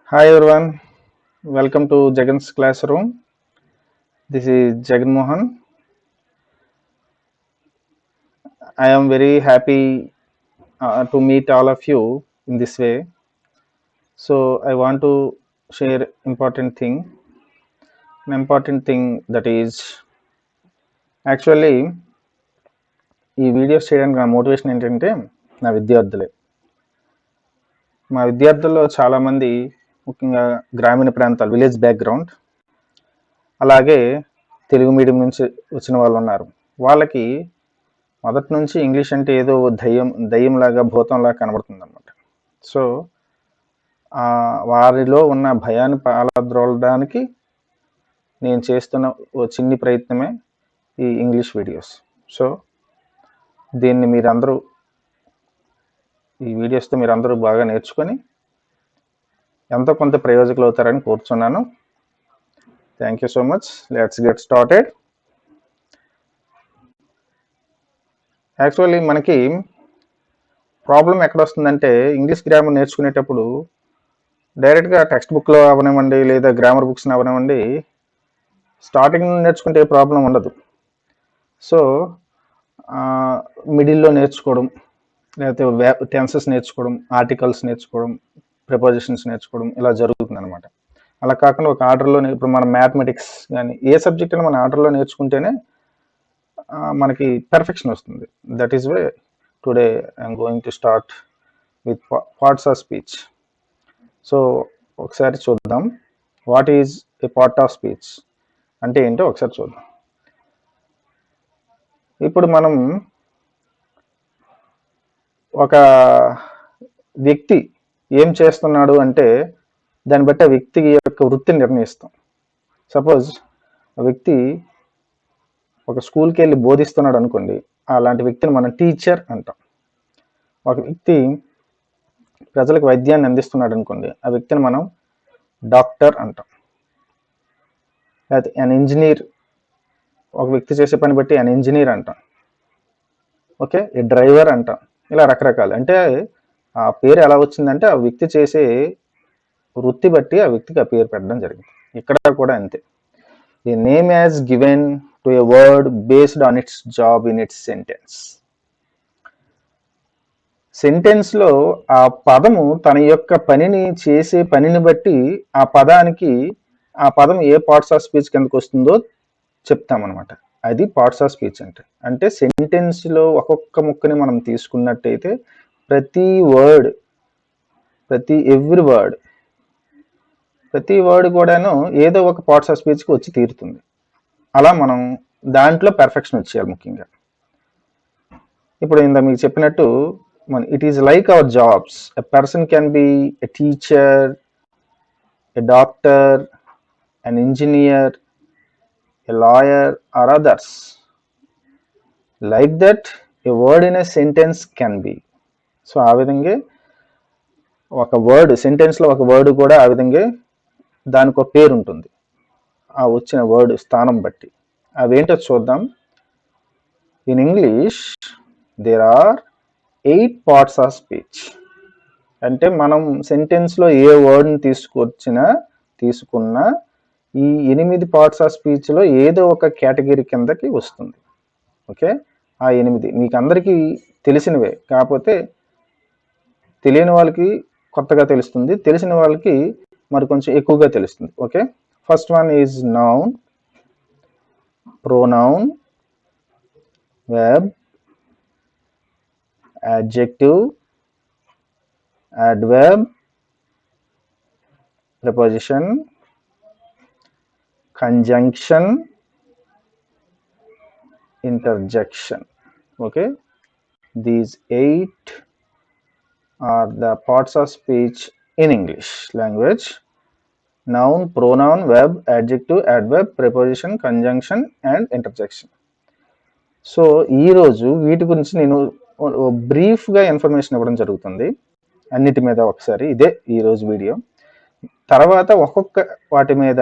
Hi everyone, welcome to Jagan's classroom. This is Jagan Mohan. I am very happy to meet all of you in this way. So I want to share an important thing that is actually ఈ videos చేయడానికి నా motivation ఏంటంటే నా విద్యార్థులే. మా విద్యార్థుల్లో చాలామంది ముఖ్యంగా గ్రామీణ ప్రాంతాలు విలేజ్ బ్యాక్గ్రౌండ్ అలాగే తెలుగు మీడియం నుంచి వచ్చిన వాళ్ళు ఉన్నారు. వాళ్ళకి మొదటి నుంచి ఇంగ్లీష్ అంటే ఏదో దయ్యంలాగా భూతంలాగా కనబడుతుంది అనమాట. సో వారిలో ఉన్న భయాన్ని పాలద్రోలడానికి నేను చేస్తున్న ఓ చిన్ని ప్రయత్నమే ఈ ఇంగ్లీష్ వీడియోస్. సో దీన్ని ఈ వీడియోస్తో మీరందరూ బాగా నేర్చుకొని ఎంతో కొంత ప్రయోజకులు అవుతారని కోరుచున్నాను. Thank you so much. Let's get started. Actually మనకి ప్రాబ్లం ఎక్కడ వస్తుందంటే ఇంగ్లీష్ గ్రామర్ నేర్చుకునేటప్పుడు డైరెక్ట్గా టెక్స్ట్ బుక్లో అవనివ్వండి లేదా గ్రామర్ బుక్స్ని అవనివ్వండి స్టార్టింగ్ నేర్చుకుంటే ఏ ప్రాబ్లం ఉండదు. సో మిడిల్లో నేర్చుకోవడం లేకపోతే టెన్సెస్ నేర్చుకోవడం, ఆర్టికల్స్ నేర్చుకోవడం, ప్రిపోజిషన్స్ నేర్చుకోవడం ఇలా జరుగుతుంది అనమాట. అలా కాకుండా ఒక ఆర్డర్లో ఇప్పుడు మన మ్యాథమెటిక్స్ కానీ ఏ సబ్జెక్ట్ అయినా మన ఆర్డర్లో నేర్చుకుంటేనే మనకి పెర్ఫెక్షన్ వస్తుంది. That is way today I'm going to start with parts of speech. So ఒకసారి చూద్దాం what is a part of speech అంటే ఏంటో ఒకసారి చూద్దాం. ఇప్పుడు మనం ఒక వ్యక్తి ఏం చేస్తున్నాడు అంటే దాన్ని బట్టి ఆ వ్యక్తి యొక్క వృత్తిని నిర్ణయిస్తాం. సపోజ్ ఆ వ్యక్తి ఒక స్కూల్కి వెళ్ళి బోధిస్తున్నాడు అనుకోండి, అలాంటి వ్యక్తిని మనం టీచర్ అంటాం. ఒక వ్యక్తి ప్రజలకు వైద్యాన్ని అందిస్తున్నాడు అనుకోండి, ఆ వ్యక్తిని మనం డాక్టర్ అంటాం. లేకపోతే అన్ ఇంజనీర్, ఒక వ్యక్తి చేసే పని బట్టి అన్ ఇంజనీర్ అంటాం. ఓకే, ఏ డ్రైవర్ అంటాం. ఇలా రకరకాలు. అంటే ఆ పేరు ఎలా వచ్చిందంటే ఆ వ్యక్తి చేసే వృత్తి బట్టి ఆ వ్యక్తికి ఆ పేరు పెట్టడం జరిగింది. ఇక్కడ కూడా అంతే. A name as given to a word based on its job in its sentence. సెంటెన్స్లో ఆ పదము తన యొక్క పనిని చేసే పనిని బట్టి ఆ పదం ఏ పార్ట్స్ ఆఫ్ స్పీచ్ కిందకు వస్తుందో చెప్తామన్నమాట. అది పార్ట్స్ ఆఫ్ స్పీచ్ అంటే సెంటెన్స్లో ఒక్కొక్క ముక్కని మనం తీసుకున్నట్టయితే ప్రతి వర్డ్ కూడాను ఏదో ఒక పార్ట్స్ ఆఫ్ స్పీచ్కి వచ్చి తీరుతుంది. అలా మనం దాంట్లో పెర్ఫెక్షన్ వచ్చేయాలి ముఖ్యంగా. ఇప్పుడు ఇందా మీకు చెప్పినట్టు it is like our jobs. A person can be a teacher, a doctor, an engineer, a lawyer or others. Like that a word in a sentence can be. So ఆ విధంగా ఒక వర్డ్ సెంటెన్స్లో ఒక వర్డ్ కూడా ఆ విధంగా దానికి ఒక పేరు ఉంటుంది ఆ వచ్చిన వర్డ్ స్థానం బట్టి. అవేంటో చూద్దాం. In English there are 8 parts of speech. అంటే మనం సెంటెన్స్లో ఏ వర్డ్ని తీసుకున్నా ఈ 8 పార్ట్స్ ఆఫ్ స్పీచ్లో ఏదో ఒక కేటగిరీ కిందకి వస్తుంది. ఓకే, ఆ 8 మీకు అందరికీ తెలిసినవే, కాకపోతే తెలియని వాళ్ళకి కొత్తగా తెలుస్తుంది, తెలిసిన వాళ్ళకి మరి కొంచెం ఎక్కువగా తెలుస్తుంది. Okay, first one is noun, pronoun, verb, adjective, adverb, preposition, conjunction, interjection. Okay, these 8 are the parts of speech in English language: noun, pronoun, verb, adjective, adverb, preposition, conjunction and interjection. So ఈరోజు వీటి గురించి నేను బ్రీఫ్గా information ఇవ్వడం జరుగుతుంది అన్నిటి మీద ఒకసారి. ఇదే ఈరోజు వీడియో. తర్వాత ఒక్కొక్క వాటి మీద,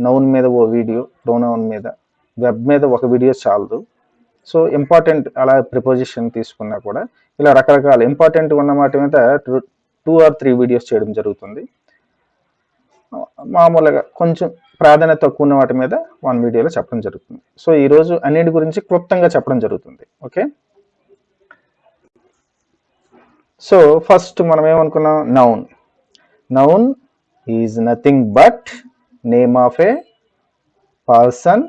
నౌన్ మీద ఓ వీడియో, ప్రొనౌన్ మీద, వెబ్ మీద ఒక వీడియో చాలదు. సో ఇంపార్టెంట్ అలా ప్రిపోజిషన్ తీసుకున్నా కూడా ఇలా రకరకాల ఇంపార్టెంట్ ఉన్న వాటి మీద 2 or 3 వీడియోస్ చేయడం జరుగుతుంది. మామూలుగా కొంచెం ప్రాధాన్యత తక్కువ ఉన్న వాటి మీద వన్ వీడియోలో చెప్పడం జరుగుతుంది. సో ఈరోజు అన్నిటి గురించి క్లుప్తంగా చెప్పడం జరుగుతుంది. ఓకే, సో ఫస్ట్ మనం ఏమనుకున్నాం, noun. Noun is nothing but name of a person,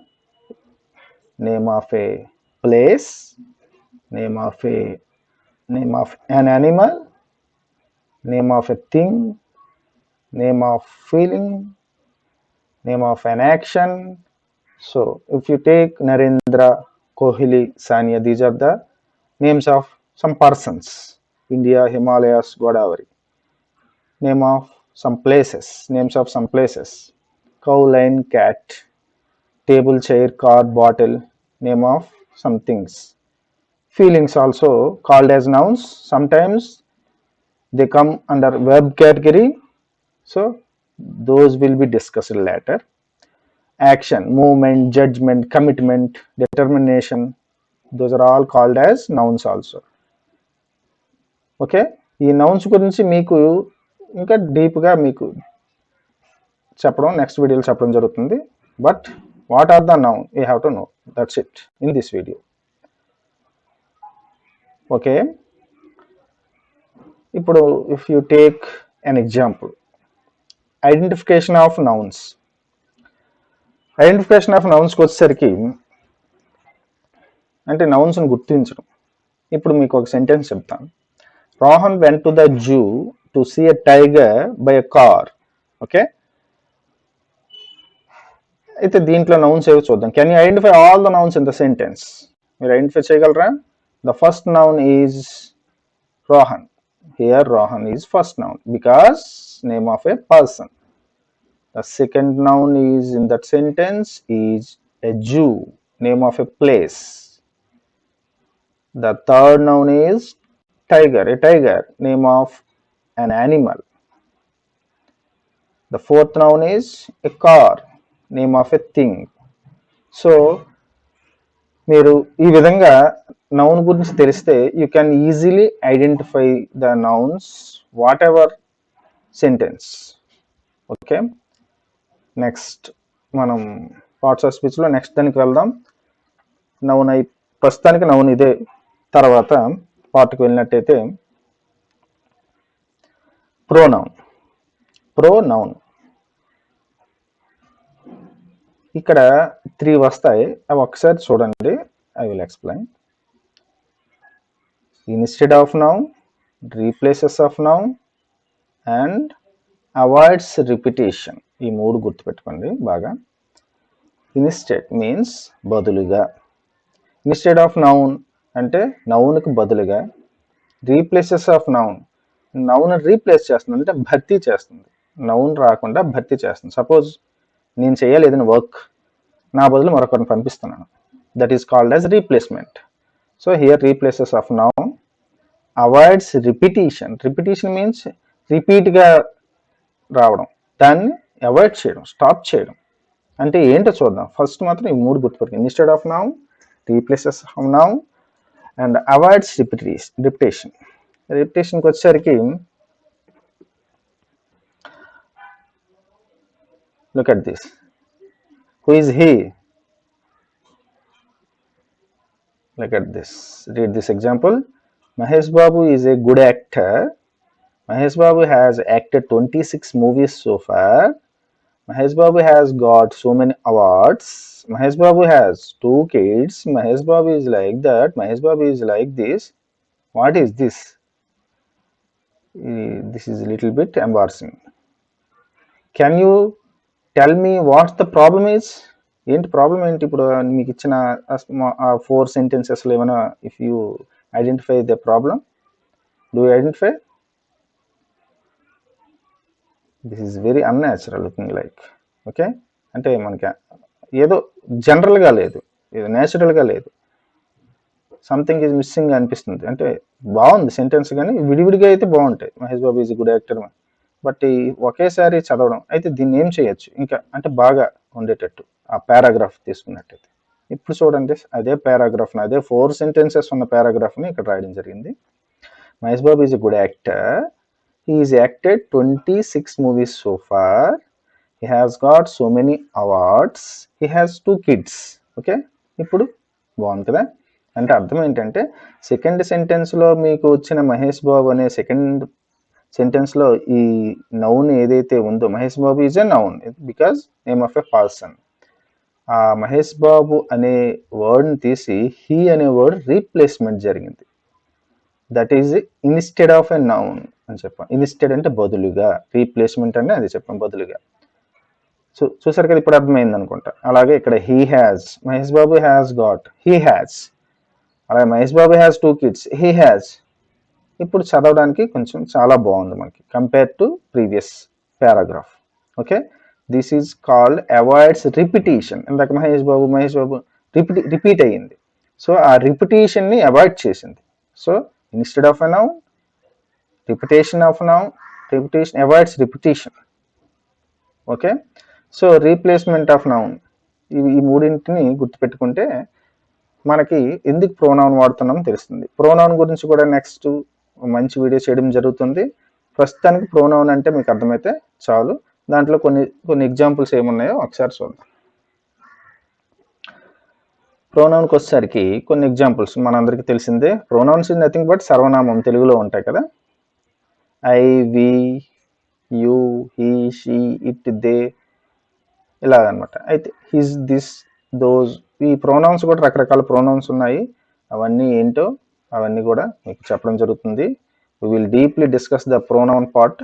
name of a place, name of an animal, name of a thing, name of feeling, name of an action. So if you take Narendra, Kohli, Sania, these are the names of some persons. India, Himalayas, Godavari. Name of some places, names of some places. Cow, lion, cat, table, chair, car, bottle, name of some things. Feelings also called as nouns. Sometimes they come under verb category, so those will be discussed later. Action, movement, judgment, commitment, determination, those are all called as nouns also. Okay, ఈ nouns గురించి మీకు ఇంకా డీప్గా మీకు చెప్పడం next వీడియోలో చెప్పడం జరుగుతుంది. But what are the noun you have to know, that's it in this video. Okay, ఇప్పుడు if you take an example, identification of nouns. Identification of నౌన్స్కి వచ్చేసరికి అంటే నౌన్స్ని గుర్తించడం. ఇప్పుడు మీకు ఒక సెంటెన్స్ చెప్తాను. Rohan went to the zoo to see a tiger by a car. Okay, అయితే దీంట్లో నౌన్స్ ఏవో చూద్దాం. Can you identify all the nouns in the sentence? మీరు ఐడెంటిఫై చేయగలరా? The first noun is Rohan. Here Rohan is first noun because name of a person. The second noun is in that sentence is a Jew, name of a place. The third noun is tiger, a tiger, name of an animal. The fourth noun is a car, name of a thing. So మీరు ఈ విధంగా noun గురించి తెలిస్తే you can easily identify the nouns what ever sentence. Okay, next మనం parts of స్పీచ్లో next దానికి వెళ్దాం. Noun ప్రస్తుతానికి noun ఇదే, తర్వాత పార్ట్కి వెళ్ళినట్టయితే ప్రోనౌన్. ప్రోనౌన్ ఇక్కడ 3 వస్తాయి, అవి ఒకసారి చూడండి. I will explain. Instead of noun, replaces of noun and avoids repetition. ఈ 3 గుర్తుపెట్టుకోండి బాగా. ఇన్స్టెడ్ మీన్స్ బదులుగా. ఇన్స్టెడ్ ఆఫ్ నౌన్ అంటే నౌన్కి బదులుగా. Replaces of noun, noun replace చేస్తుంది అంటే భర్తీ చేస్తుంది. నౌన్ రాకుండా భర్తీ చేస్తుంది. సపోజ్ నేను చేయాలి ఏదైనా వర్క్, నా బదులు మరొకరిని పంపిస్తున్నాను, that is called as replacement. So here replaces of noun. Avoids repetition. Repetition means రిపీట్గా రావడం, దాన్ని అవాయిడ్ చేయడం, స్టాప్ చేయడం. అంటే ఏంటో చూద్దాం. ఫస్ట్ మాత్రం ఈ 3 గుర్తుపెట్టుకోండి. Instead of noun, replaces of noun and avoids repetition. రిపిటేషన్కి వచ్చేసరికి look at this. Who is he? Look at this. Read this example. Mahesh Babu is a good actor. Mahesh Babu has acted 26 movies so far. Mahesh Babu has got so many awards. Mahesh Babu has 2 kids. Mahesh Babu is like that. Mahesh Babu is like this. What is this? This is a little bit embarrassing. Can you tell me what's the problem is? ఏంటి problem ఏంటి? ఇప్పుడు మీకు ఇచ్చిన 4 సెంటెన్సెస్లో ఏమైనా if you identify the problem, do you identify? This is very unnatural looking like. Okay, అంటే మనకి ఏదో జనరల్గా లేదు, ఏదో న్యాచురల్గా లేదు, సంథింగ్ ఈజ్ మిస్సింగ్ అనిపిస్తుంది. అంటే బాగుంది సెంటెన్స్ కానీ విడివిడిగా అయితే బాగుంటాయి. Mahesh Babu is good actor, but ఒకేసారి చదవడం. అయితే దీన్ని ఏం చేయొచ్చు ఇంకా అంటే బాగా ఉండేటట్టు ఆ పారాగ్రాఫ్ తీసుకున్నట్టయితే. ఇప్పుడు చూడండి, అదే పారాగ్రాఫ్ని, అదే 4 సెంటెన్సెస్ ఉన్న పారాగ్రాఫ్ని ఇక్కడ రాయడం జరిగింది. Mahesh Babu is a good actor. He is acted 26 movies so far. He has got so many awards, he has 2 kids. Okay, ఇప్పుడు బాగుంది కదా. అంటే అర్థం ఏంటంటే సెకండ్ సెంటెన్స్లో మీకు వచ్చిన మహేష్ బాబు అనే సెకండ్ సెంటెన్స్లో ఈ నౌన్ ఏదైతే ఉందో, Mahesh Babu is a noun because name of a person. ఆ మహేష్ బాబు అనే వర్డ్ని తీసి హీ అనే వర్డ్ రీప్లేస్మెంట్ జరిగింది. That is instead of a noun అని చెప్పాం. ఇన్స్టెడ్ అంటే బదులుగా, రీప్లేస్మెంట్ అంటే అది చెప్పాం బదులుగా. చూసారు కదా, ఇప్పుడు అర్థమైంది అనుకుంటా. అలాగే ఇక్కడ he has, Mahesh Babu has got, he has. అలాగే Mahesh Babu has 2 kids, he has. ఇప్పుడు చదవడానికి కొంచెం చాలా బాగుంది మనకి compare to previous paragraph. Okay, this is called avoids repetition. ఇందాక మహేష్ బాబు రిపీట్ అయ్యింది. సో ఆ రిపిటీషన్ని అవాయిడ్ చేసింది. So instead of a noun, repetition of noun, repetition avoids repetition. Okay, so replacement of noun, ఈ మూడింటిని గుర్తుపెట్టుకుంటే మనకి ఎందుకు ప్రోనౌన్ వాడుతున్నాం తెలుస్తుంది. ప్రోనౌన్ గురించి కూడా నెక్స్ట్ మంచి వీడియో చేయడం జరుగుతుంది. ప్రస్తుతానికి ప్రోనౌన్ అంటే మీకు అర్థమైతే చాలు. దాంట్లో కొన్ని ఎగ్జాంపుల్స్ ఏమున్నాయో ఒకసారి చూద్దాం. ప్రోనౌన్కి వచ్చేసరికి కొన్ని ఎగ్జాంపుల్స్ మనందరికీ తెలిసిందే. ప్రోనౌన్స్ ఇస్ నథింగ్ బట్ సర్వనామం, తెలుగులో ఉంటాయి కదా. I, we, you, he, she, it, they, ఇలాగనమాట. అయితే హిస్, దిస్, దోస్, ఈ ప్రోనౌన్స్ కూడా రకరకాల ప్రోనౌన్స్ ఉన్నాయి. అవన్నీ ఏంటో అవన్నీ కూడా మీకు చెప్పడం జరుగుతుంది. we will deeply discuss the pronoun part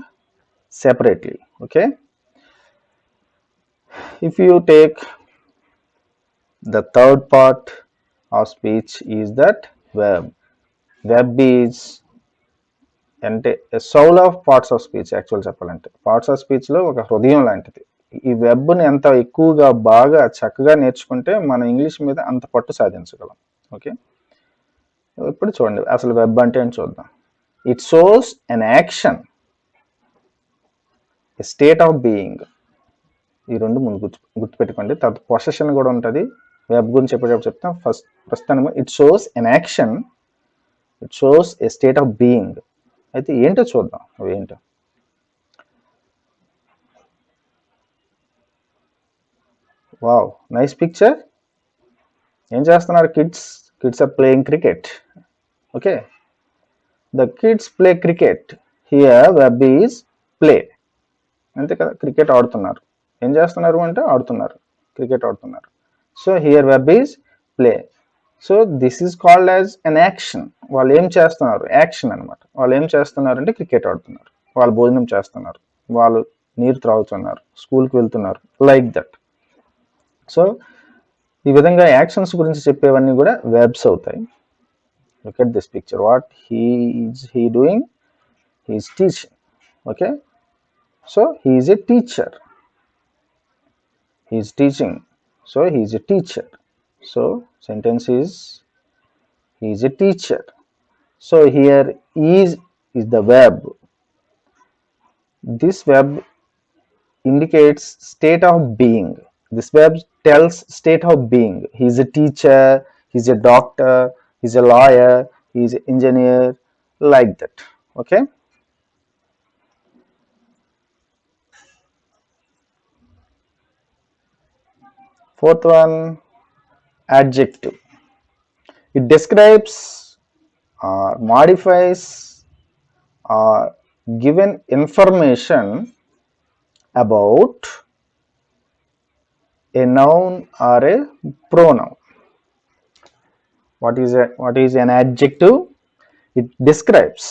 separately. Okay, if you take the third part of speech is that verb. Verb is అంటే Saul of parts of speech. Actual చెప్పాలంటే పార్ట్స్ ఆఫ్ స్పీచ్లో ఒక హృదయం లాంటిది. ఈ వెబ్ని ఎంత ఎక్కువగా బాగా చక్కగా నేర్చుకుంటే మన ఇంగ్లీష్ మీద అంత పట్టు సాధించగలం. ఓకే, ఇప్పుడు చూడండి అసలు వెబ్ అంటే ఏంటి చూద్దాం. It shows an action, a state of being. ఈ రెండు ముందు గుర్తుపెట్టుకోండి. తర్వాత పొసెషన్ కూడా ఉంటుంది. వెబ్ గురించి చెప్పేటప్పుడు చెప్తాం. ప్రస్తుతానికి it shows an action, it shows a state of being. అయితే ఏంటో చూద్దాం అవి ఏంటో. Wow, nice picture. ఏం చేస్తున్నారు kids? Kids are playing cricket. Okay, the kids play cricket. Here verb is play. అంతే కదా, క్రికెట్ ఆడుతున్నారు. ఏం చేస్తున్నారు అంటే ఆడుతున్నారు, క్రికెట్ ఆడుతున్నారు. So here verb is play. So this is called as an action. వాళ్ళు ఏం చేస్తున్నారు? యాక్షన్ అనమాట. వాళ్ళు ఏం చేస్తున్నారు అంటే క్రికెట్ ఆడుతున్నారు, వాళ్ళు భోజనం చేస్తున్నారు, వాళ్ళు నీరు త్రాగుతున్నారు, స్కూల్కి వెళ్తున్నారు, లైక్ దట్. సో ఈ విధంగా యాక్షన్స్ గురించి చెప్పేవన్నీ కూడా వెబ్స్ అవుతాయి. Look at this picture. What he doing? He is teaching. Okay, so he is a teacher. He is teaching, so he is a teacher. So sentence is he is a teacher. So here is the verb. This verb indicates state of being. This verb tells state of being. He is a teacher, he is a doctor, he is a lawyer, he is an engineer, like that. Okay, fourth one, adjective. It describes or modifies or given information about a noun or a pronoun. What is an adjective? It describes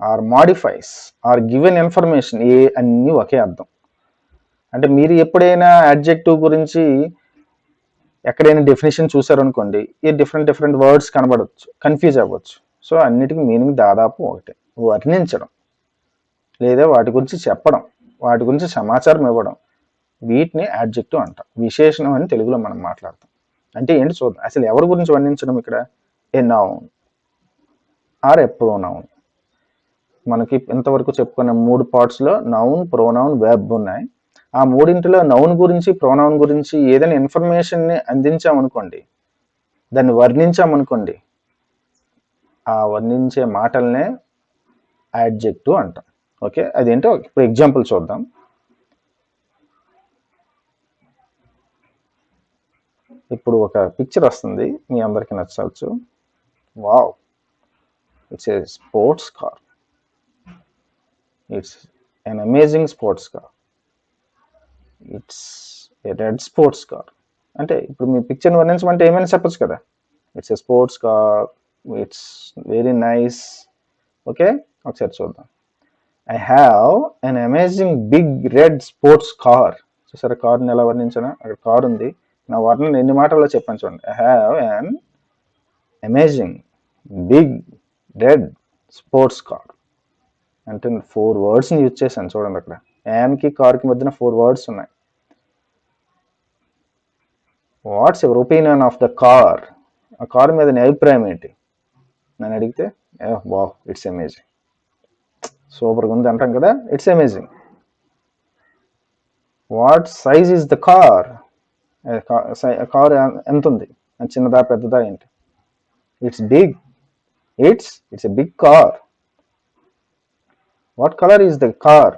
or modifies or given information. ఏ అన్నీ ఒకే అర్థం. అంటే మీరు ఎప్పుడైనా adjective గురించి ఎక్కడైనా definition చూసారనుకోండి, ఈ different words కనబడవచ్చు, confuse అవ్వచ్చు. So అన్నిటికీ మీనింగ్ దాదాపు ఒకటే. వర్ణించడం లేదా వాటి గురించి చెప్పడం, వాటి గురించి సమాచారం ఇవ్వడం, వీటిని యాడ్జెక్టివ్ అంటాం. విశేషణం అని తెలుగులో మనం మాట్లాడతాం. అంటే ఏంటి చూద్దాం. అసలు ఎవరి గురించి వర్ణించడం ఇక్కడ? A noun are a pronoun. మనకి ఇంతవరకు చెప్పుకున్న 3 పార్ట్స్లో నౌన్, ప్రోనౌన్, వెర్బ్ ఉన్నాయి. ఆ మూడింటిలో నౌన్ గురించి, ప్రోనౌన్ గురించి ఏదైనా ఇన్ఫర్మేషన్ని అందించామనుకోండి, దాన్ని వర్ణించామనుకోండి, ఆ వర్ణించే మాటలనే యాడ్జెక్టివ్ అంటాం. ఓకే, అదేంటో ఇప్పుడు ఎగ్జాంపుల్ చూద్దాం. ఇప్పుడు ఒక పిక్చర్ వస్తుంది, మీ అందరికీ నచ్చవచ్చు. Wow, it's a sports car. It's an amazing sports car. It's a red sports car. అంటే ఇప్పుడు మీ పిక్చర్ని వర్ణించమంటే ఏమైనా చెప్పచ్చు కదా. It's a sports car, it's very nice. Okay, ఒకసారి చూద్దాం. I have an amazing big red sports car. చూసారా కార్ని ఎలా వర్ణించానా? అక్కడ కార్ ఉంది, నా వర్ణన ఎన్ని మాటల్లో చెప్పాను చూడండి. I have an amazing big red sports car అంటే 4 వర్డ్స్ని యూజ్ చేశాను చూడండి. అక్కడ యాన్కి కార్కి మధ్యన 4 వర్డ్స్ ఉన్నాయి. What's your opinion of the car? ఆ కార్ మీద నీ అభిప్రాయం ఏంటి నన్ను అడిగితే, వావ్ ఇట్స్ అమేజింగ్, సూపర్గా ఉంది అంటాం కదా. It's amazing. What size is the car? Car ఎంత ఉంది, చిన్నదా పెద్దదా ఏంటి? It's big. It's a big car. What colour is the car?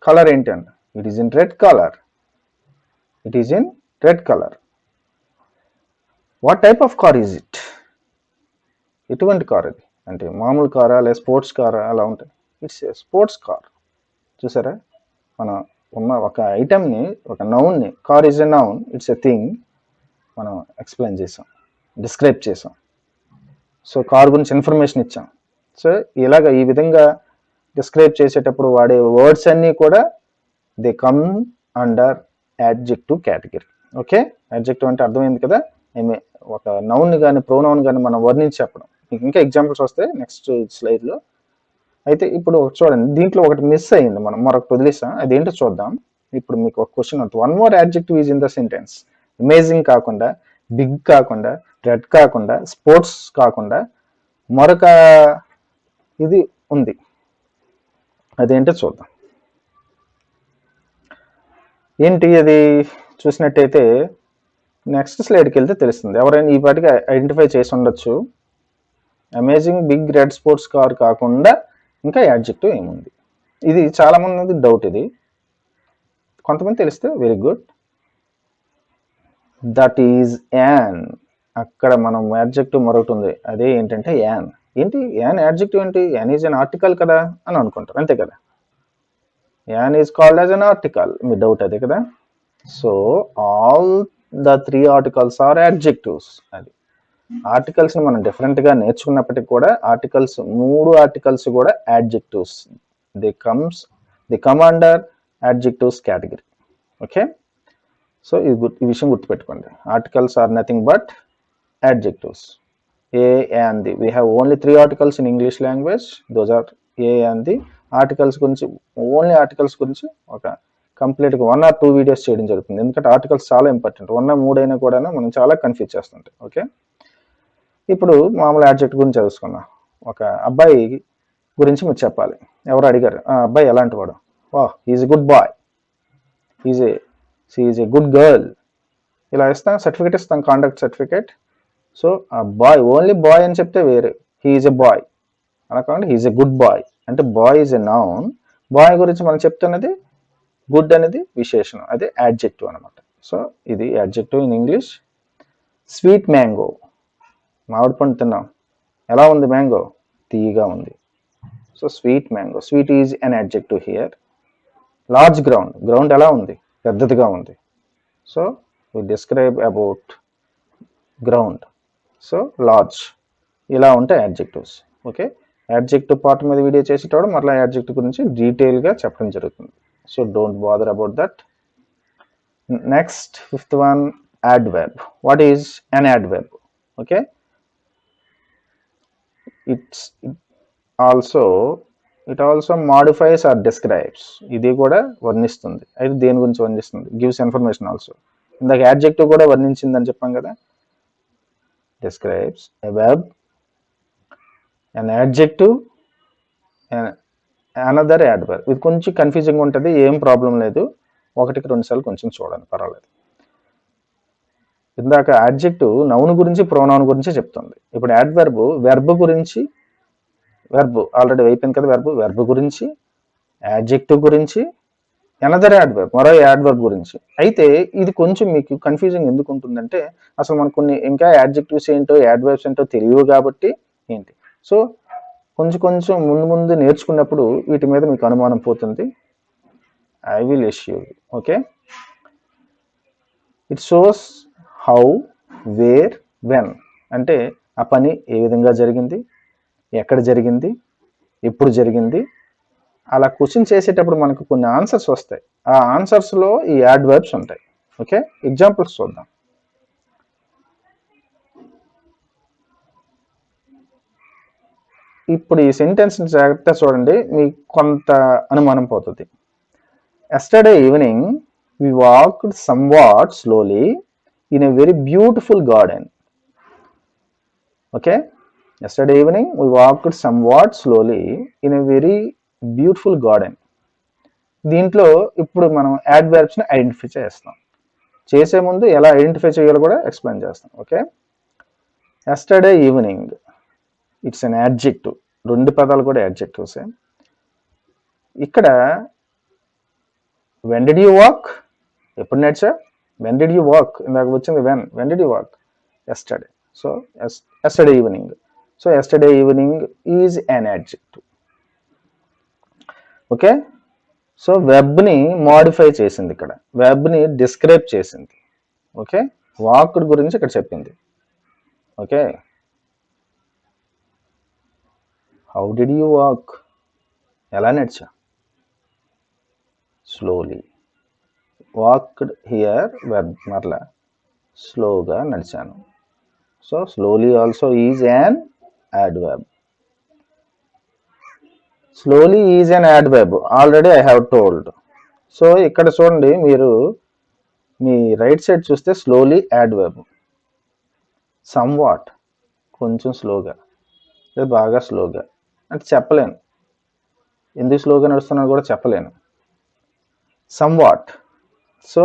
Colour ఏంటి అంట? It is in red colour. It is in red colour. What type of car is it? ఎటువంటి car అది? అంటే మామూలు కారా లేదా స్పోర్ట్స్ కారా అలా ఉంటుంది. It's a sports car. చూసారా, మనం ఉన్న ఒక ఐటమ్ని, ఒక నౌన్ని, car is a noun, it's a thing, మనం ఎక్స్ప్లెయిన్ చేసాం, డిస్క్రైబ్ చేసాం. సో కార్ గురించి ఇన్ఫర్మేషన్ ఇచ్చాం. సో ఇలాగ ఈ విధంగా డిస్క్రైబ్ చేసేటప్పుడు వాడే వర్డ్స్ అన్నీ కూడా they come under adjective category. Okay, adjective అంటే అర్థమైంది కదా. ఒక నౌన్ కానీ ప్రొనౌన్ కానీ మనం వర్ణించి చెప్పడం. మీకు ఇంకా ఎగ్జాంపుల్స్ వస్తాయి నెక్స్ట్ స్లైడ్లో. అయితే ఇప్పుడు చూడండి, దీంట్లో ఒకటి మిస్ అయ్యింది, మనం మరొకటి వదిలేసాం, అదేంటో చూద్దాం. ఇప్పుడు మీకు ఒక క్వశ్చన్ ఉంటుంది. 1 more adjective is in the sentence. Amazing కాకుండా, బిగ్ కాకుండా, రెడ్ కాకుండా, స్పోర్ట్స్ కాకుండా మరొక ఇది ఉంది, అదేంటో చూద్దాం. ఏంటి అది? చూసినట్టయితే నెక్స్ట్ స్లైడ్కి వెళ్తే తెలుస్తుంది. ఎవరైనా ఈ పాటికి ఐడెంటిఫై చేసి ఉండొచ్చు. Amazing big red sports car కాకుండా ఇంకా యాడ్జెక్టివ్ ఏముంది? ఇది చాలా మంది డౌట్. ఇది కొంతమంది తెలిస్తే very good. That is an. అక్కడ మనం యాడ్జెక్టివ్ మరొకటి ఉంది, అదే ఏంటంటే యాన్. ఏంటి యాన్ యాడ్జెక్టివ్ ఏంటి? యాన్ ఈజ్ అన్ ఆర్టికల్ కదా అని అనుకుంటారు, అంతే కదా. An is called as an article. మీ డౌట్ అదే కదా. So all the 3 articles are adjectives. అది ఆర్టికల్స్ని మనం డిఫరెంట్గా నేర్చుకున్నప్పటికీ కూడా ఆర్టికల్స్, 3 ఆర్టికల్స్ కూడా adjectives. They come under adjectives category. Okay, so ఈ విషయం గుర్తుపెట్టుకోండి. Articles are nothing but adjectives. A and the. We have only 3 articles in English language. Those are A and the. Articles గురించి, only articles గురించి ఒక కంప్లీట్గా 1 or 2 videos చేయడం జరుగుతుంది. ఎందుకంటే ఆర్టికల్స్ చాలా ఇంపార్టెంట్. 1 or 3 అయినా కూడా మనం చాలా కన్ఫ్యూజ్ చేస్తుంటాం. ఓకే, ఇప్పుడు మామూలు యాడ్జెక్ట్ గురించి చదువుకున్నాం. ఒక అబ్బాయి గురించి మీరు చెప్పాలి. ఎవరు అడిగారు, ఆ అబ్బాయి ఎలాంటి వాడు? వాహ్, is a good boy, is a good girl. ఇలా ఇస్తాం, సర్టిఫికేట్ ఇస్తాం, కాండక్ట్ సర్టిఫికేట్. సో ఆ బాయ్, ఓన్లీ బాయ్ అని చెప్తే వేరే, హీ ఈజ్ ఎ బాయ్ అలా కాకుండా he is a good boy అంటే boy is a noun. Boy గురించి మనం చెప్తున్నది గుడ్ అనేది విశేషణం, అదే యాడ్జెక్టివ్ అనమాట. సో ఇది adjective in English. Sweet mango. మామిడి పండు తిన్నాం, ఎలా ఉంది మ్యాంగో? తీయగా ఉంది. So sweet mango. Sweet is an adjective here. Large ground. Ground ఎలా ఉంది? పెద్దదిగా ఉంది. So we describe about ground. So large. ఇలా ఉంటాయి యాడ్జెక్టివ్స్. ఓకే, యాడ్జెక్టివ్ పార్ట్ మీద వీడియో చేసేటప్పుడు మరలా యాడ్జెక్టివ్ గురించి డీటెయిల్గా చెప్పడం జరుగుతుంది. So don't bother about that. Next 5th one, adverb. What is an adverb? Okay, it also modifies or describes. ఇది కూడా వర్ణిస్తుంది. అయితే దేని గురించి వర్ణిస్తుంది? Gives information also. ఇందాక యాడ్జెక్టివ్ కూడా వర్ణించిందని చెప్పాం కదా. describes a verb, an adjective, and another adverb. ఇది కొంచెం కన్ఫ్యూజింగ్ ఉంటుంది, ఏం ప్రాబ్లం లేదు. 1-2 సార్లు కొంచెం చూడండి, పర్వాలేదు. ఇందాక యాడ్జెక్టివ్ నౌన్ గురించి, ప్రొనౌన్ గురించి చెప్తుంది. ఇప్పుడు యాడ్వర్బ్ వెర్బ్ గురించి, వెర్బ్ ఆల్రెడీ అయిపోయింది కదా. వెర్బ్ గురించి, యాడ్జెక్టివ్ గురించి, ఎనదర్ యాడ్వర్బ్, మరో యాడ్వర్బ్ గురించి. అయితే ఇది కొంచెం మీకు కన్ఫ్యూజింగ్ ఎందుకు ఉంటుందంటే అసలు మనకు కొన్ని ఇంకా యాడ్జెక్టివ్స్ ఏంటో యాడ్వర్బ్స్ ఏంటో తెలియవు కాబట్టి ఏంటి. సో కొంచెం కొంచెం ముందు ముందు నేర్చుకున్నప్పుడు వీటి మీద మీకు అనుమానం పోతుంది. I will issue. Okay, it shows how, where, when. అంటే ఆ పని ఏ విధంగా జరిగింది, ఎక్కడ జరిగింది, ఎప్పుడు జరిగింది. అలా క్వశ్చన్ చేసేటప్పుడు మనకు కొన్ని ఆన్సర్స్ వస్తాయి. ఆ ఆన్సర్స్లో ఈ యాడ్వర్బ్స్ ఉంటాయి. ఓకే, ఎగ్జాంపుల్స్ చూద్దాం. ఇప్పుడు ఈ సెంటెన్స్ జాగ్రత్తగా చూడండి, మీకు కొంత అనుమానం పోతుంది. Yesterday evening we walked somewhat slowly in a very beautiful garden. Okay, yesterday evening we walked somewhat slowly in a very beautiful garden. దీంట్లో ఇప్పుడు మనం యాడ్వర్బ్స్ని ఐడెంటిఫై చేస్తాం. చేసే ముందు ఎలా ఐడెంటిఫై చేయాలో కూడా ఎక్స్ప్లెయిన్ చేస్తాం. Okay, yesterday evening it's an adjective. రెండు పదాలు కూడా యాడ్జెక్టివ్సే. ఇక్కడ when did you walk, ఎప్పుడు నడిచా, when did you walk, ఇందాక వచ్చింది when did you walk, yesterday. So yesterday evening. So yesterday evening is an adjective. Okay, so వెబ్ని modify చేసింది, ఇక్కడ వెబ్ని డిస్క్రైబ్ చేసింది. ఓకే, వాక్డ్ గురించి ఇక్కడ చెప్పింది. Okay, how did you walk, ఎలా నడిచా, స్లోలీ. వాక్డ్ హియర్ వెబ్, మరలా స్లోగా నడిచాను. So slowly also is an adverb. Slowly is an adverb, already I have told. So ఇక్కడ చూడండి, మీరు మీ రైట్ సైడ్ చూస్తే స్లోలీ యాడ్వర్బ్, సమ్వాట్ కొంచెం స్లోగా, లేదా బాగా స్లోగా అంటే చెప్పలేను, ఎందుకు స్లోగా నడుస్తున్నాను కూడా చెప్పలేను. సమ్వాట్. సో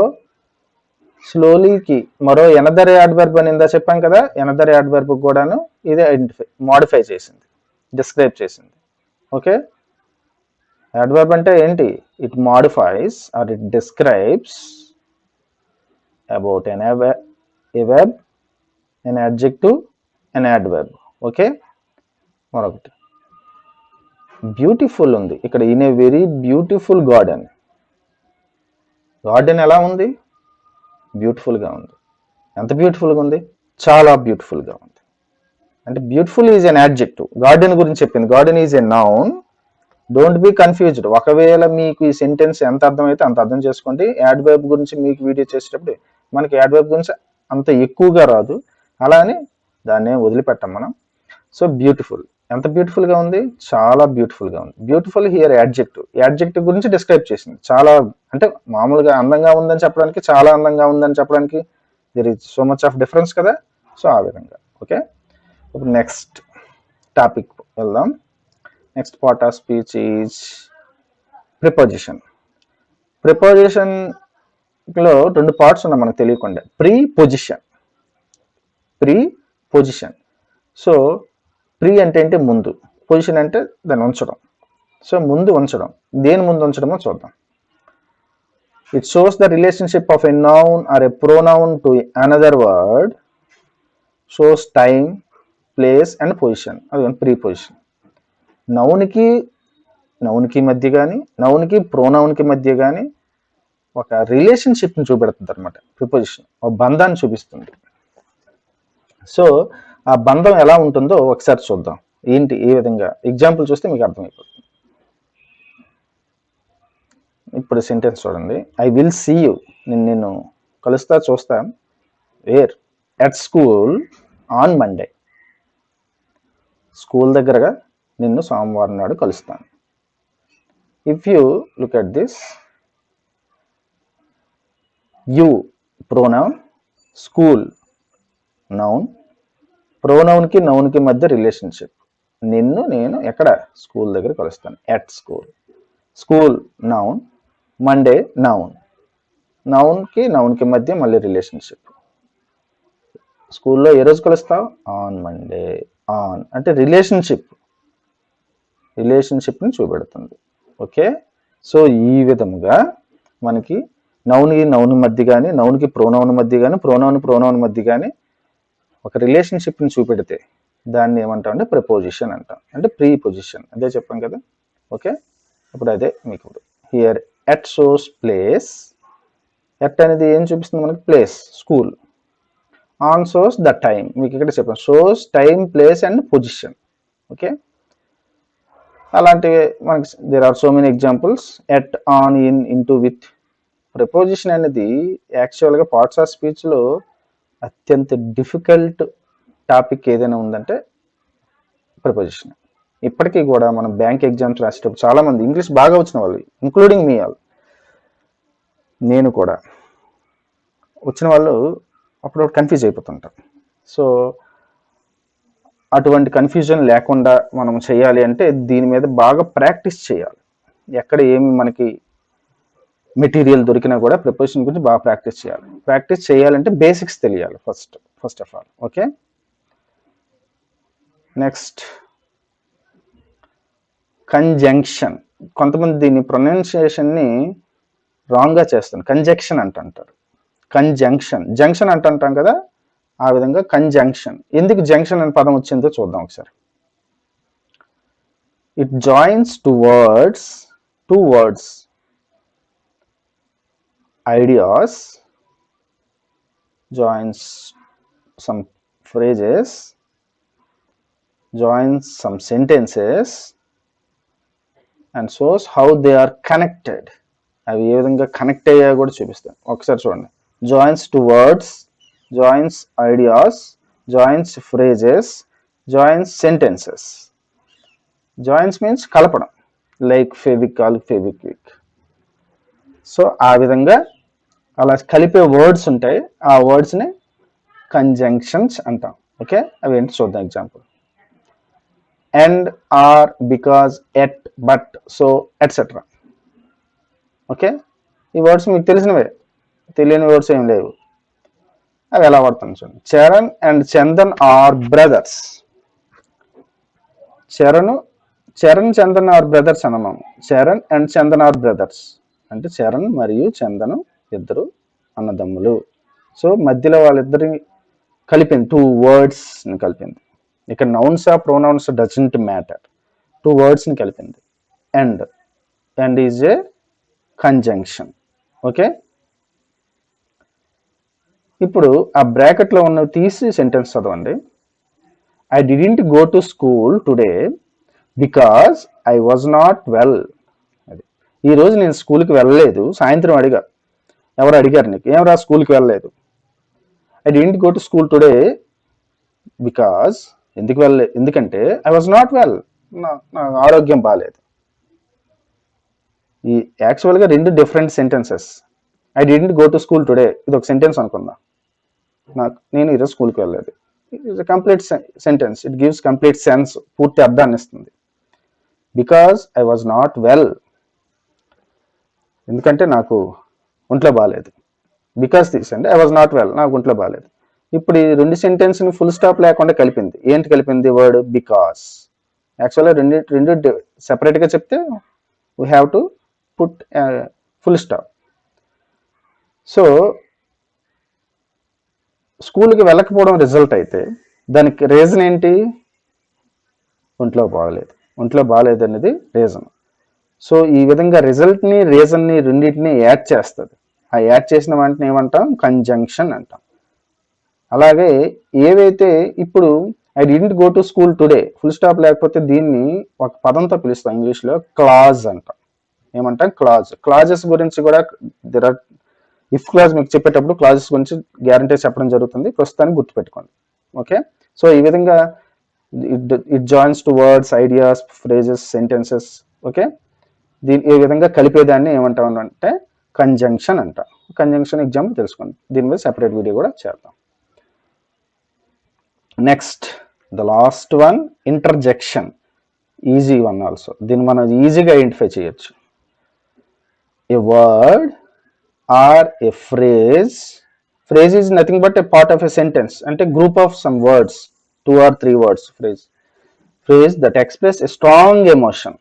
స్లోలీకి మరో ఎనదర్ యాడ్వర్బ్ అని ఇందా చెప్పాం కదా, ఎనదర్ యాడ్వర్బ్ కూడాను ఇదే మోడిఫై చేసింది, డిస్క్రైబ్ చేసింది. ఓకే, యాడ్వర్బ్ అంటే ఏంటి, it modifies or it describes about an verb, an adjective, an adverb. Okay, మరొకటి బ్యూటిఫుల్ ఉంది ఇక్కడ, in a very beautiful garden. Garden ఎలా ఉంది, బ్యూటిఫుల్గా ఉంది. ఎంత బ్యూటిఫుల్గా ఉంది, చాలా బ్యూటిఫుల్గా ఉంది. అంటే beautiful is an adjective. Garden గురించి చెప్పింది, garden is a noun. Don't be confused. ఒకవేళ మీకు ఈ సెంటెన్స్ ఎంత అర్థమైతే అంత అర్థం చేసుకోండి. యాడ్వర్బ్ గురించి మీకు వీడియో చేసేటప్పుడు మనకి యాడ్వర్బ్ గురించి అంత ఎక్కువగా రాదు, అలా అని దాన్ని వదిలిపెట్టాం మనం. సో బ్యూటిఫుల్, ఎంత బ్యూటిఫుల్గా ఉంది, చాలా బ్యూటిఫుల్గా ఉంది. బ్యూటిఫుల్ హియర్ యాడ్జెక్టివ్, యాడ్జెక్టివ్ గురించి డిస్క్రైబ్ చేసింది. చాలా అంటే మామూలుగా అందంగా ఉందని చెప్పడానికి, చాలా అందంగా ఉందని చెప్పడానికి there is so much of difference కదా. సో ఆ విధంగా. ఓకే, ఇప్పుడు నెక్స్ట్ టాపిక్ వెళ్దాం. Next part of speech is preposition. ప్రిపోజిషన్లో రెండు పార్ట్స్ ఉన్నాయి మనకు తెలియకుండా. ప్రీపొజిషన్, ప్రీపొజిషన్. సో ప్రీ అంటే ఏంటి, ముందు, పొజిషన్ అంటే దాన్ని ఉంచడం. సో ముందు ఉంచడం, దేని ముందు ఉంచడమో చూద్దాం. It shows the relationship of a noun are a pronoun to another word, shows time, place and position. అది ప్రీపొజిషన్. నౌన్కి మధ్య కానీ, నౌన్కి ప్రోనౌన్కి మధ్య కానీ ఒక రిలేషన్షిప్ని చూపెడుతుంది అనమాట. ప్రిపోజిషన్ ఒక బంధాన్ని చూపిస్తుంది. సో ఆ బంధం ఎలా ఉంటుందో ఒకసారి చూద్దాం. ఏంటి, ఏ విధంగా, ఎగ్జాంపుల్ చూస్తే మీకు అర్థమైపోతుంది. ఇప్పుడు సెంటెన్స్ చూడండి. ఐ విల్ సీ యూ, నేను కలుస్తా, చూస్తా. Where, at school on Monday. School దగ్గరగా నిన్ను సోమవారం నాడు కలుస్తాను. If you look at this, you pronoun, school noun. ప్రోనౌన్కి నౌన్కి మధ్య రిలేషన్షిప్. నిన్ను నేను ఎక్కడ, స్కూల్ దగ్గర కలుస్తాను, at school. School noun, Monday noun. నౌన్కి నౌన్కి మధ్య మళ్ళీ రిలేషన్షిప్. స్కూల్లో ఏ రోజు కలుస్తావు, ఆన్ మండే. ఆన్ అంటే రిలేషన్షిప్ని చూపెడుతుంది. ఓకే, సో ఈ విధముగా మనకి నౌన్ మధ్య కానీ, నౌన్కి ప్రోనౌన్ మధ్య కానీ, ప్రోనౌన్ మధ్య కానీ ఒక రిలేషన్షిప్ని చూపెడితే దాన్ని ఏమంటాం అంటే ప్రిపోజిషన్ అంటాం, అంటే ప్రీ పొజిషన్. అదే చెప్పాం కదా. ఓకే, ఇప్పుడు అదే మీకు here at shows place. At అనేది ఏం చూపిస్తుంది మనకి? Place, school. On shows the time, మీకు ఇక్కడ చెప్పాను shows time, place and position. Okay, అలాంటివి మనకి there are so many examples. At, on, in, into, with. Preposition అనేది యాక్చువల్గా పార్ట్స్ ఆఫ్ స్పీచ్లో అత్యంత డిఫికల్ట్ టాపిక్ ఏదైనా ఉందంటే ప్రిపోజిషన్. ఇప్పటికీ కూడా మనం బ్యాంక్ ఎగ్జామ్స్ రాసేటప్పుడు చాలామంది ఇంగ్లీష్ బాగా వచ్చిన వాళ్ళు, ఇంక్లూడింగ్ మీ వాళ్ళు, నేను కూడా, వచ్చిన వాళ్ళు అప్పుడు కన్ఫ్యూజ్ అయిపోతుంటారు. సో అటువంటి కన్ఫ్యూజన్ లేకుండా మనం చేయాలి అంటే దీని మీద బాగా ప్రాక్టీస్ చేయాలి. ఎక్కడ ఏమి మనకి మెటీరియల్ దొరికినా కూడా ప్రిపోజిషన్ గురించి బాగా ప్రాక్టీస్ చేయాలి. ప్రాక్టీస్ చేయాలంటే బేసిక్స్ తెలియాలి first of all. Okay, next conjunction. కొంతమంది దీని ప్రొనౌన్సియేషన్ని రాంగ్గా చేస్తారు, కంజంక్షన్ అంటుంటారు. కంజంక్షన్, జంక్షన్ అంటుంటాం కదా, ఆ విధంగా కంజంక్షన్. ఎందుకు జంక్షన్ అనే పదం వచ్చిందో చూద్దాం ఒకసారి. It joins two words ideas, joins some phrases, joins some sentences and shows how they are connected. అవి ఏ విధంగా కనెక్ట్ అయ్యాయో కూడా చూపిస్తాను. ఒకసారి చూడండి. Joins to words, joins ideas, joins phrases, joins sentences. Joins means కలపడం, లైక్ ఫెవికాల్, ఫెవిక్విక్. సో ఆ విధంగా అలా కలిపే వర్డ్స్ ఉంటాయి, ఆ వర్డ్స్ని కంజంక్షన్స్ అంటాం. ఓకే, అవి ఏంటి చూద్దాం. Example: and, or, because, at, but, so, etcetera. Okay, ఈ వర్డ్స్ మీకు తెలిసినవే, తెలియని వర్డ్స్ ఏం లేవు. అవి ఎలా వాడతాను చూడండి. Charan and Chandan are brothers. Charan, Chandan are brothers అన్నాము. Charan and Chandan are brothers అంటే చరణ్ మరియు చందను ఇద్దరు అన్నదమ్ములు. సో మధ్యలో వాళ్ళిద్దరిని కలిపింది, టూ వర్డ్స్ని కలిపింది. ఇక్కడ నౌన్స్ ఆ ప్రొనౌన్స్ డజంట్ మ్యాటర్, టూ వర్డ్స్ని కలిపింది. And is a conjunction. Okay, ఇప్పుడు ఆ బ్రాకెట్లో ఉన్నవి తీసి సెంటెన్స్ చదవండి. I didn't go to school today because I was not well. ఈ రోజు నేను స్కూల్కి వెళ్ళలేదు. సాయంత్రం ఎవరు అడిగారు నీకు, ఏమరా స్కూల్కి వెళ్ళలేదు. I didn't go to school today because, ఎందుకంటే ఐ వాజ్ నాట్ వెల్, నా ఆరోగ్యం బాగాలేదు. ఈ యాక్చువల్గా రెండు different sentences. I didn't go to school today ఇది ఒక సెంటెన్స్ అనుకుందాం. నేను ఈరోజు స్కూల్కి వెళ్ళలేదు. It is complete sentence, it gives complete sense, పూర్తి అర్థాన్ని ఇస్తుంది. Because I was not well, ఎందుకంటే నాకు ఒంట్లో బాగాలేదు. బికాస్ తీసండి, ఐ వాజ్ నాట్ వెల్, నాకు ఒంట్లో బాగాలేదు. ఇప్పుడు ఈ రెండు సెంటెన్స్ని ఫుల్ స్టాప్ లేకుండా కలిపింది. ఏంటి కలిపింది? Word because. యాక్చువల్గా రెండు సెపరేట్గా చెప్తే we have to put full stop. So స్కూల్కి వెళ్ళకపోవడం రిజల్ట్ అయితే దానికి రీజన్ ఏంటి? ఒంట్లో బాగాలేదు అనేది రీజన్. సో ఈ విధంగా రిజల్ట్ని, రీజన్ని రెండింటిని యాడ్ చేస్తుంది. ఆ యాడ్ చేసిన వెంటనే ఏమంటాం? కంజంక్షన్ అంటాం. అలాగే ఏవైతే ఇప్పుడు I didn't go to school today full stop లేకపోతే దీన్ని ఒక పదంతో పిలుస్తాం ఇంగ్లీష్లో, క్లాజ్ అంటాం. ఏమంటాం? క్లాజ్. క్లాజెస్ గురించి కూడా ఇఫ్ క్లాజ్ మీకు చెప్పేటప్పుడు క్లాజెస్ గురించి గ్యారంటీ చెప్పడం జరుగుతుంది, ప్రస్తుతానికి గుర్తుపెట్టుకోండి. ఓకే, సో ఈ విధంగా it joins to words, ideas, phrases, sentences. Okay, ఈ విధంగా కలిపేదాన్ని ఏమంటాం అంటే కంజంక్షన్ అంటాం. కంజంక్షన్ ఎగ్జాంపుల్ తెలుసుకోండి, దీని మీద సెపరేట్ వీడియో కూడా చేద్దాం. Next the last one, interjection. Easy one also, దీన్ని మనం ఈజీగా ఐడెంటిఫై చేయొచ్చు. A word or a phrase is nothing but a part of a sentence, అంటే group of some words, 2 or 3 words, phrase that express a strong emotion.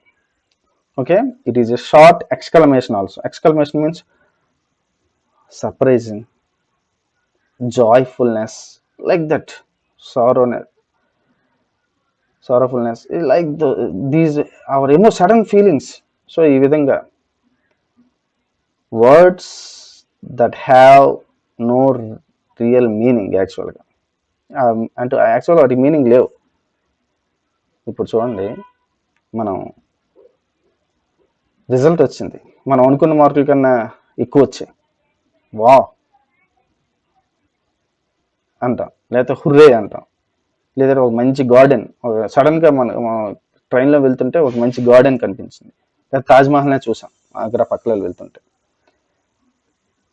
Okay, it is a short exclamation also. Exclamation means surprising, joyfulness, like that, sorrowfulness, like these our sudden feelings. So ఈ విధంగా words that have no real meaning యాక్చువల్గా, అంటే యాక్చువల్గా వాటి meaning లేవు. ఇప్పుడు చూడండి, మనం రిజల్ట్ వచ్చింది, మనం అనుకున్న మార్కుల కన్నా ఎక్కువ వచ్చాయి, వా అంటాం, లేకపోతే హుర్రే అంటాం, లేదా ఒక మంచి గార్డెన్, సడన్గా మన ట్రైన్లో వెళ్తుంటే ఒక మంచి గార్డెన్ కనిపించింది, లేదా తాజ్మహల్నే చూసాం ఆగ్రా పక్కల వెళ్తుంటే,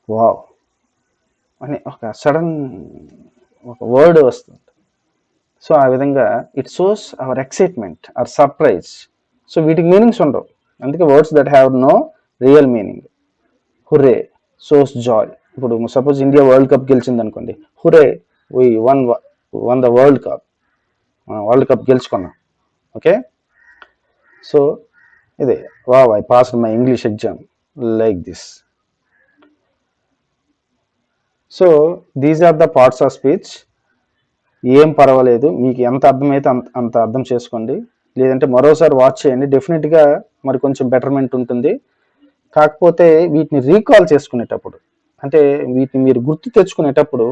వావ్ అని ఒక సడన్ ఒక వర్డ్ వస్తుంది. సో ఆ విధంగా it shows our excitement, our surprise. So వీటికి మీనింగ్స్ ఉండవు, అందుకే words that have no real meaning. Hurray shows joy. ఇప్పుడు సపోజ్ ఇండియా వరల్డ్ కప్ గెలిచింది అనుకోండి, hurray we won the world cup, world cup గెలుచుకున్నాం. ఓకే, సో ఇదే wow I passed my English exam, like this. So these are the parts of speech. ఏం పర్వాలేదు, మీకు ఎంత అర్థమైతే అంత అర్థం చేసుకోండి, లేదంటే మరోసారి వాచ్ చేయండి, డెఫినెట్గా మరి కొంచెం బెటర్మెంట్ ఉంటుంది. కాకపోతే వీటిని రీకాల్ చేసుకునేటప్పుడు, అంటే వీటిని మీరు గుర్తు తెచ్చుకునేటప్పుడు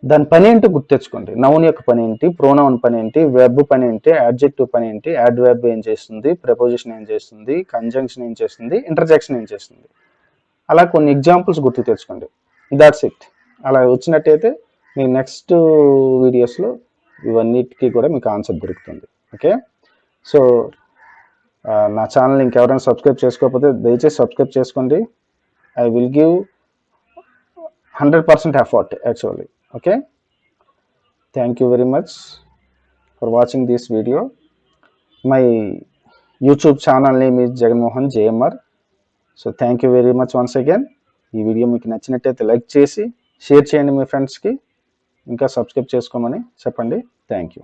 దాని పని ఏంటో గుర్తు తెచ్చుకోండి. నౌన్ యొక్క పని ఏంటి, ప్రోనౌన్ పని ఏంటి, వెర్బ్ పని ఏంటి, అడ్జెక్టివ్ పని ఏంటి, యాడ్వర్బ్ ఏం చేస్తుంది, ప్రెపోజిషన్ ఏం చేస్తుంది, కంజంక్షన్ ఏం చేస్తుంది, ఇంటర్జెక్షన్ ఏం చేస్తుంది, అలా కొన్ని ఎగ్జాంపుల్స్ గుర్తు తెచ్చుకోండి. That's it. అలా వచ్చినట్టయితే మీ నెక్స్ట్ వీడియోస్లో ఇవన్నిటికీ కూడా మీకు ఆన్సర్ దొరుకుతుంది. ఓకే, సో నా ఛానల్ ఇంకెవరైనా సబ్స్క్రైబ్ చేసుకోకపోతే దయచేసి సబ్స్క్రైబ్ చేసుకోండి. I will give 100% effort actually. Okay, thank you very much for watching this video. My YouTube channel name is Jaganmohan JMR. So thank you very much once again. ఈ video మీకు నచ్చినట్టయితే like చేసి share చేయండి మీ ఫ్రెండ్స్కి, ఇంకా subscribe చేసుకోమని చెప్పండి. Thank you.